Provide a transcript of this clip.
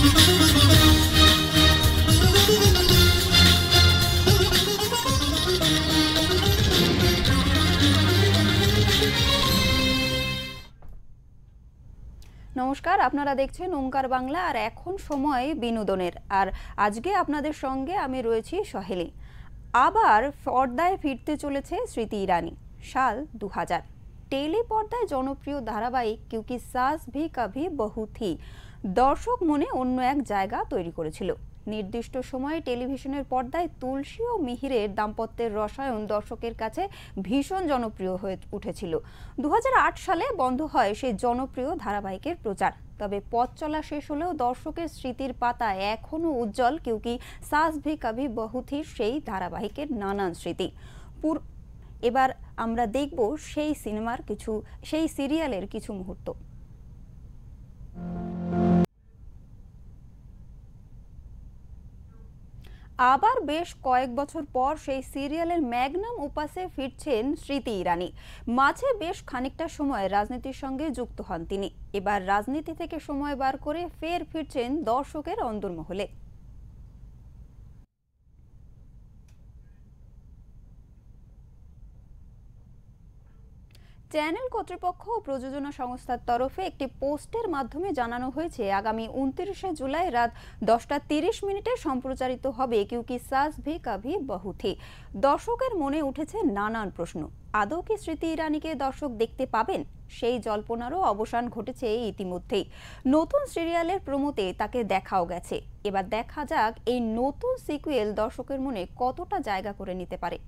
নমস্কার, আপনারা দেখছেন ওঙ্কার বাংলা। আর এখন সময় বিনোদনের। আর আজকে আপনাদের সঙ্গে আমি রয়েছি সহেলি। আবার পর্দায় ফিরতে চলেছে স্মৃতি ইরানি। সাল 2000। টেলি পর্দায় জনপ্রিয় ধারাবাহিক ক্যোঁকি সাস ভি কভি বহু থি দর্শক মনে অন্য এক জায়গা তৈরি করেছিল। নির্দিষ্ট সময়ে টেলিভিশনের পর্দায় তুলসী ও মিহিরের দাম্পত্যের রসায়ন দর্শকের কাছে ভীষণ জনপ্রিয় হয়ে উঠেছিল। 2008 সালে বন্ধ হয় সেই জনপ্রিয় ধারাবাহিকের প্রচার। তবে পথ চলা শেষ হলেও দর্শকের স্মৃতির পাতায় এখনও উজ্জ্বল ক্যোঁকি সাস ভি কভি বহু থির সেই ধারাবাহিকের নানান স্মৃতি। এবার আমরা দেখব সেই সিরিয়ালের কিছু মুহূর্ত। আবার বেশ কয়েক বছর পর সেই সিরিয়ালের ম্যাগনাম ওপাসে ফিরছেন স্মৃতি ইরানি। মাঝে বেশ খানিকটা সময় রাজনীতির সঙ্গে যুক্ত হন তিনি। এবার রাজনীতি থেকে সময় বার করে ফের ফিরছেন দর্শকের অন্দরমহলে। চ্যানেল কর্তৃপক্ষ ও প্রযোজনা সংস্থার তরফে একটি পোস্টের মাধ্যমে জানানো হয়েছে, আগামী 29শে জুলাই রাত 10:30 সম্প্রচারিত হবে ক্যোঁকি সাস ভি কভি বহু থি। দর্শকের মনে উঠেছে নানান প্রশ্ন। আদৌ কি স্মৃতি ইরানিকে দর্শক দেখতে পাবেন? সেই জল্পনারও অবসান ঘটেছে ইতিমধ্যেই। নতুন সিরিয়ালের প্রমোতে তাকে দেখাও গেছে। এবার দেখা যাক এই নতুন সিকুয়েল দর্শকের মনে কতটা জায়গা করে নিতে পারে।